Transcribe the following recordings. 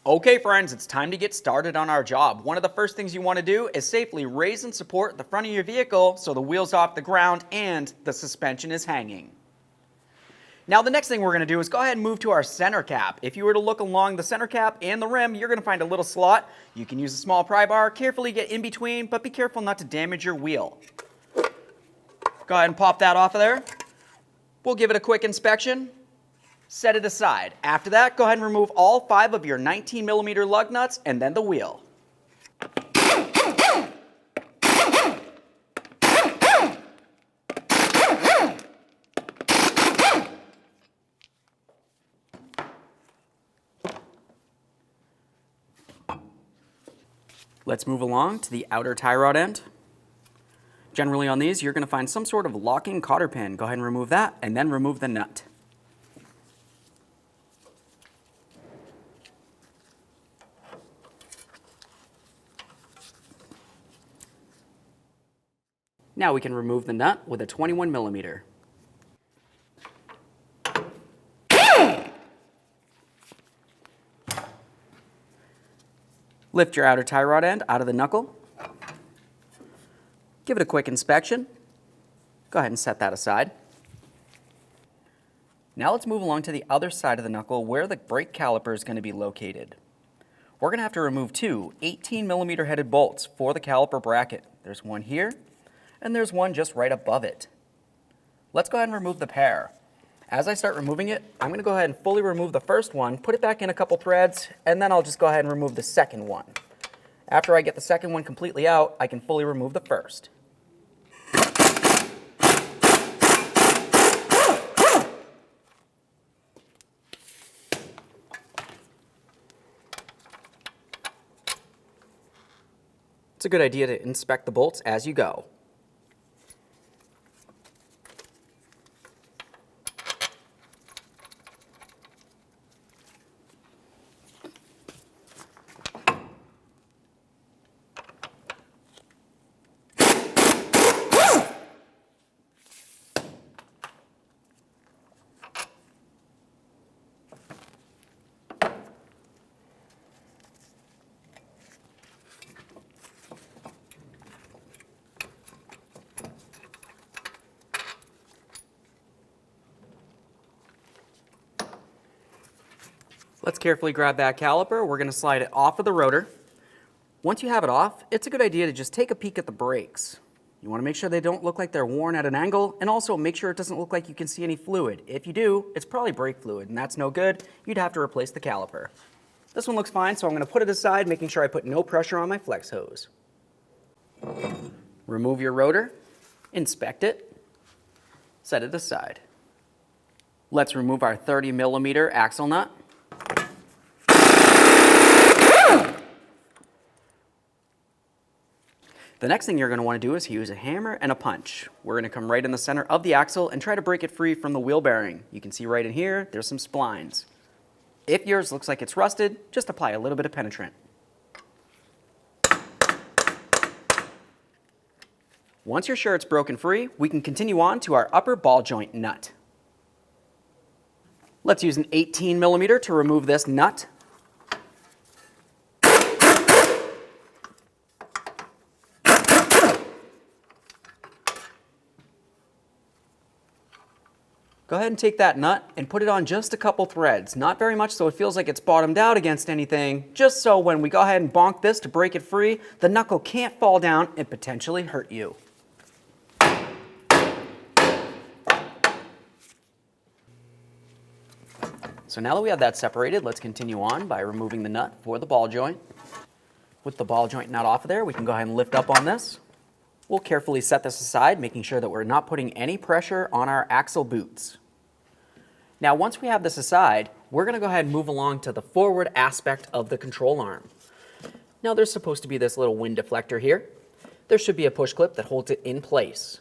Okay friends, it's time to get started on our job. One of the first things you want to do is safely raise and support the front of your vehicle so the wheel's off the ground and the suspension is hanging. Now the next thing we're going to do is go ahead and move to our center cap. If you were to look along the center cap and the rim, you're going to find a little slot. You can use a small pry bar, carefully get in between, but be careful not to damage your wheel. Go ahead and pop that off of there. We'll give it a quick inspection. Set it aside. After that, go ahead and remove all 5 of your 19mm lug nuts and then the wheel. Let's move along to the outer tie rod end. Generally on these, you're going to find some sort of locking cotter pin. Go ahead and remove that and then remove the nut. Now we can remove the nut with a 21mm. Lift your outer tie rod end out of the knuckle. Give it a quick inspection. Go ahead and set that aside. Now let's move along to the other side of the knuckle where the brake caliper is going to be located. We're going to have to remove 2 18mm headed bolts for the caliper bracket. There's one here, and there's one just right above it. Let's go ahead and remove the pair. As I start removing it, I'm going to go ahead and fully remove the first one, put it back in a couple threads, and then I'll just go ahead and remove the second one. After I get the second one completely out, I can fully remove the first. It's a good idea to inspect the bolts as you go. Let's carefully grab that caliper. We're going to slide it off of the rotor. Once you have it off, it's a good idea to just take a peek at the brakes. You want to make sure they don't look like they're worn at an angle, and also make sure it doesn't look like you can see any fluid. If you do, it's probably brake fluid, and that's no good. You'd have to replace the caliper. This one looks fine, so I'm going to put it aside, making sure I put no pressure on my flex hose. Remove your rotor, inspect it, set it aside. Let's remove our 30mm axle nut. The next thing you're going to want to do is use a hammer and a punch. We're going to come right in the center of the axle and try to break it free from the wheel bearing. You can see right in here, there's some splines. If yours looks like it's rusted, just apply a little bit of penetrant. Once you're sure it's broken free, we can continue on to our upper ball joint nut. Let's use an 18mm to remove this nut. Go ahead and take that nut and put it on just a couple threads. Not very much so it feels like it's bottomed out against anything, just so when we go ahead and bonk this to break it free, the knuckle can't fall down and potentially hurt you. So now that we have that separated, let's continue on by removing the nut for the ball joint. With the ball joint nut off of there, we can go ahead and lift up on this. We'll carefully set this aside, making sure that we're not putting any pressure on our axle boots. Now, once we have this aside, we're going to go ahead and move along to the forward aspect of the control arm. Now, there's supposed to be this little wind deflector here. There should be a push clip that holds it in place.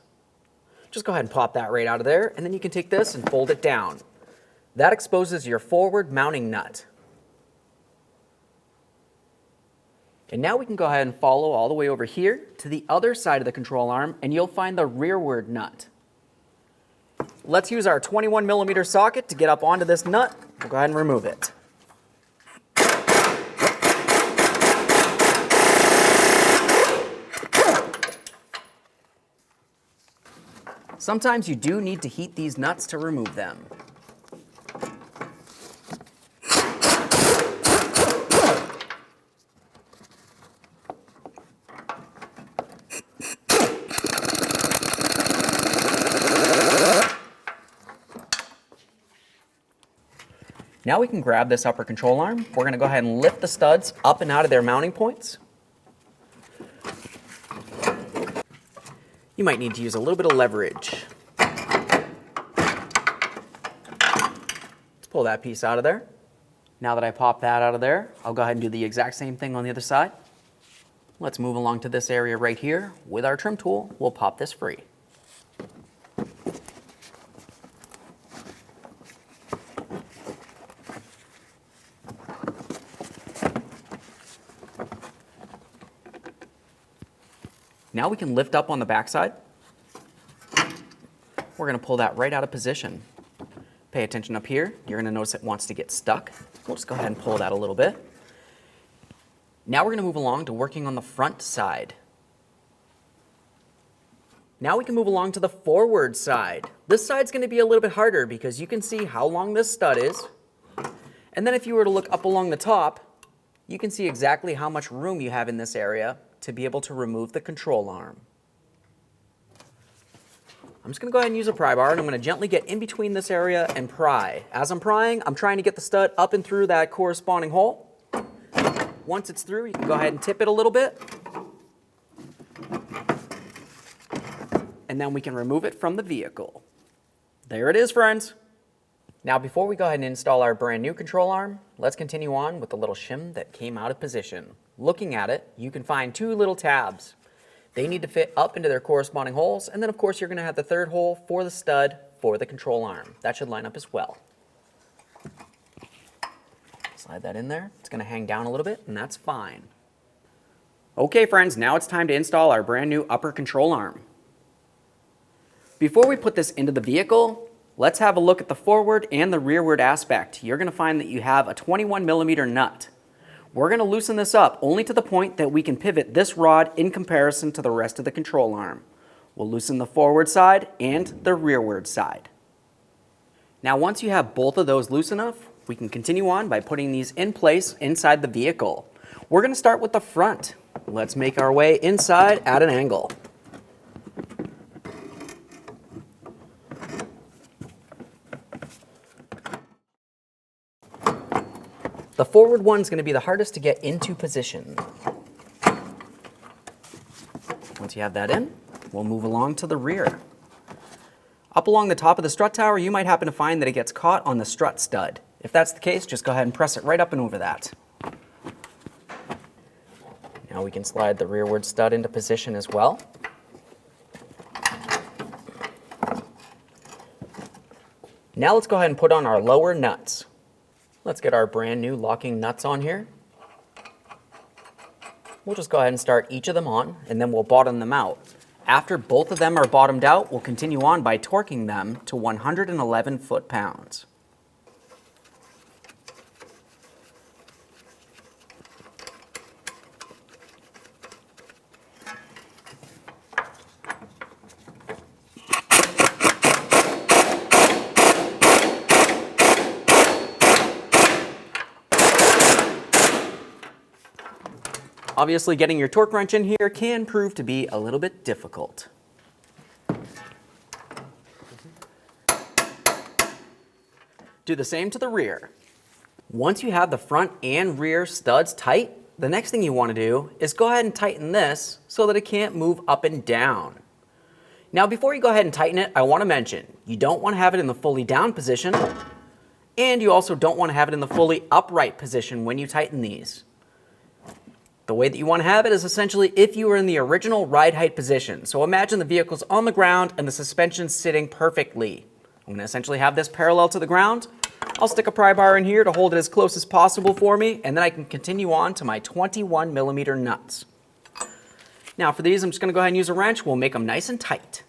Just go ahead and pop that right out of there, and then you can take this and fold it down. That exposes your forward mounting nut. And now we can go ahead and follow all the way over here to the other side of the control arm, and you'll find the rearward nut. Let's use our 21mm socket to get up onto this nut. We'll go ahead and remove it. Sometimes you do need to heat these nuts to remove them. Now we can grab this upper control arm. We're going to go ahead and lift the studs up and out of their mounting points. You might need to use a little bit of leverage. Let's pull that piece out of there. Now that I pop that out of there, I'll go ahead and do the exact same thing on the other side. Let's move along to this area right here. With our trim tool, we'll pop this free. Now we can lift up on the backside. We're going to pull that right out of position. Pay attention up here. You're going to notice it wants to get stuck. We'll just go ahead and pull that a little bit. Now we're going to move along to working on the front side. Now we can move along to the forward side. This side's going to be a little bit harder because you can see how long this stud is. And then if you were to look up along the top, you can see exactly how much room you have in this area to be able to remove the control arm. I'm just going to go ahead and use a pry bar, and I'm going to gently get in between this area and pry. As I'm prying, I'm trying to get the stud up and through that corresponding hole. Once it's through, you can go ahead and tip it a little bit. And then we can remove it from the vehicle. There it is, friends. Now before we go ahead and install our brand new control arm, let's continue on with the little shim that came out of position. Looking at it, you can find two little tabs. They need to fit up into their corresponding holes, and then of course you're going to have the third hole for the stud for the control arm. That should line up as well. Slide that in there. It's going to hang down a little bit, and that's fine. Okay friends, now it's time to install our brand new upper control arm. Before we put this into the vehicle, let's have a look at the forward and the rearward aspect. You're going to find that you have a 21mm nut. We're going to loosen this up only to the point that we can pivot this rod in comparison to the rest of the control arm. We'll loosen the forward side and the rearward side. Now once you have both of those loose enough, we can continue on by putting these in place inside the vehicle. We're going to start with the front. Let's make our way inside at an angle. The forward one's going to be the hardest to get into position. Once you have that in, we'll move along to the rear. Up along the top of the strut tower, you might happen to find that it gets caught on the strut stud. If that's the case, just go ahead and press it right up and over that. Now we can slide the rearward stud into position as well. Now let's go ahead and put on our lower nuts. Let's get our brand new locking nuts on here. We'll just go ahead and start each of them on, and then we'll bottom them out. After both of them are bottomed out, we'll continue on by torquing them to 111 foot-pounds. Obviously, getting your torque wrench in here can prove to be a little bit difficult. Do the same to the rear. Once you have the front and rear studs tight, the next thing you want to do is go ahead and tighten this so that it can't move up and down. Now, before you go ahead and tighten it, I want to mention, you don't want to have it in the fully down position, and you also don't want to have it in the fully upright position when you tighten these. The way that you want to have it is essentially if you were in the original ride height position. So imagine the vehicle's on the ground and the suspension's sitting perfectly. I'm going to essentially have this parallel to the ground. I'll stick a pry bar in here to hold it as close as possible for me, and then I can continue on to my 21mm nuts. Now for these, I'm just going to go ahead and use a wrench. We'll make them nice and tight.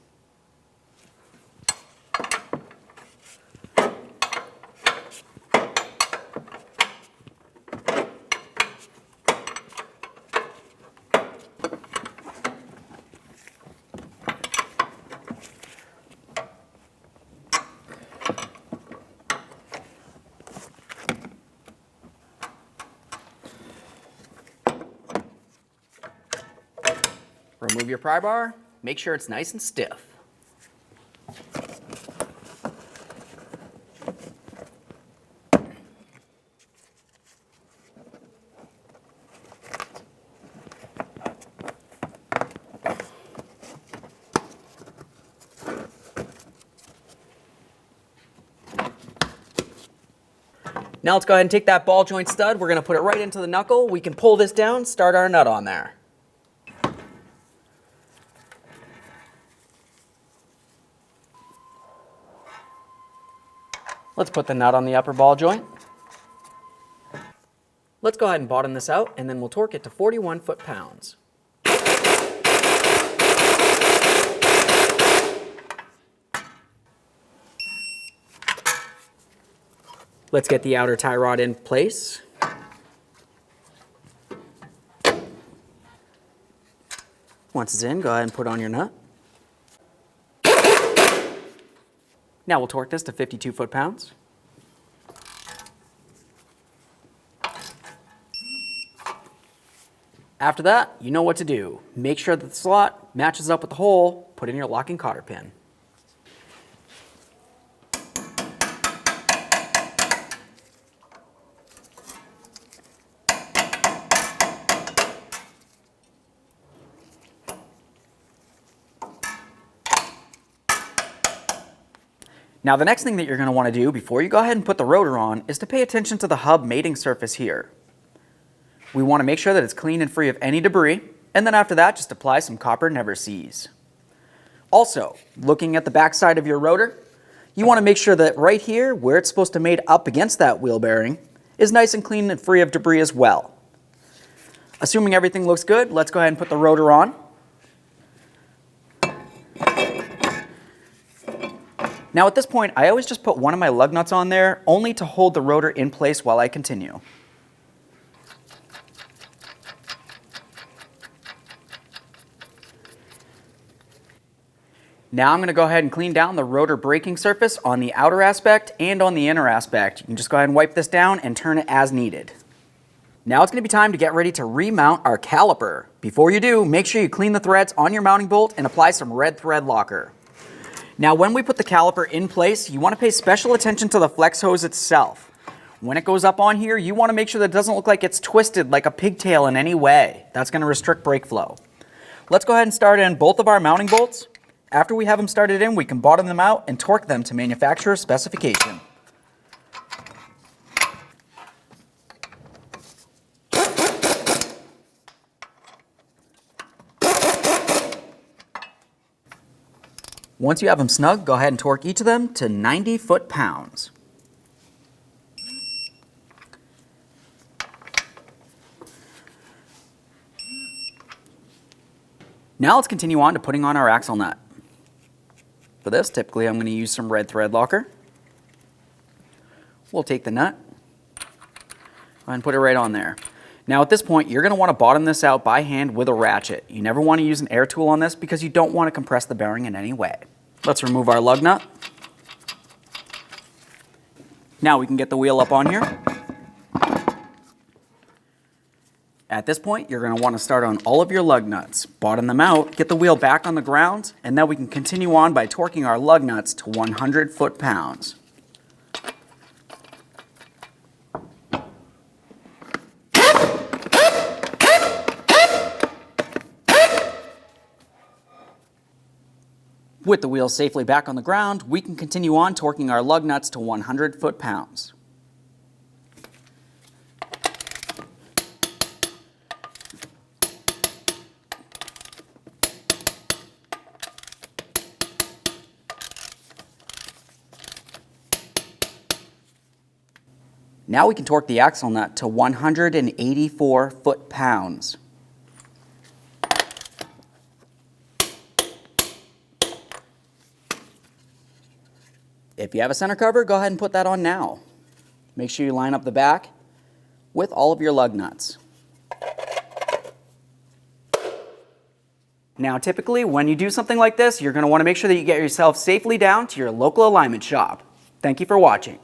Remove your pry bar, make sure it's nice and stiff. Now let's go ahead and take that ball joint stud, we're going to put it right into the knuckle. We can pull this down, start our nut on there. Let's put the nut on the upper ball joint. Let's go ahead and bottom this out, and then we'll torque it to 41 foot-pounds. Let's get the outer tie rod in place. Once it's in, go ahead and put on your nut. Now we'll torque this to 52 foot-pounds. After that, you know what to do. Make sure that the slot matches up with the hole, put in your locking cotter pin. Now the next thing that you're going to want to do before you go ahead and put the rotor on is to pay attention to the hub mating surface here. We want to make sure that it's clean and free of any debris, and then after that just apply some copper never seize. Also, looking at the back side of your rotor, you want to make sure that right here where it's supposed to mate up against that wheel bearing is nice and clean and free of debris as well. Assuming everything looks good, let's go ahead and put the rotor on. Now at this point, I always just put one of my lug nuts on there, only to hold the rotor in place while I continue. Now I'm going to go ahead and clean down the rotor braking surface on the outer aspect and on the inner aspect. You can just go ahead and wipe this down and turn it as needed. Now it's going to be time to get ready to remount our caliper. Before you do, make sure you clean the threads on your mounting bolt and apply some red thread locker. Now when we put the caliper in place, you want to pay special attention to the flex hose itself. When it goes up on here, you want to make sure that it doesn't look like it's twisted like a pigtail in any way. That's going to restrict brake flow. Let's go ahead and start in both of our mounting bolts. After we have them started in, we can bottom them out and torque them to manufacturer's specification. Once you have them snug, go ahead and torque each of them to 90 foot-pounds. Now let's continue on to putting on our axle nut. For this, typically I'm going to use some red thread locker. We'll take the nut and put it right on there. Now at this point, you're going to want to bottom this out by hand with a ratchet. You never want to use an air tool on this because you don't want to compress the bearing in any way. Let's remove our lug nut. Now we can get the wheel up on here. At this point, you're going to want to start on all of your lug nuts. Bottom them out, get the wheel back on the ground, and then we can continue on by torquing our lug nuts to 100 foot-pounds. With the wheels safely back on the ground, we can continue on torquing our lug nuts to 100 foot-pounds. Now we can torque the axle nut to 184 foot-pounds. If you have a center cover, go ahead and put that on now. Make sure you line up the back with all of your lug nuts. Now typically when you do something like this, you're going to want to make sure that you get yourself safely down to your local alignment shop. Thank you for watching.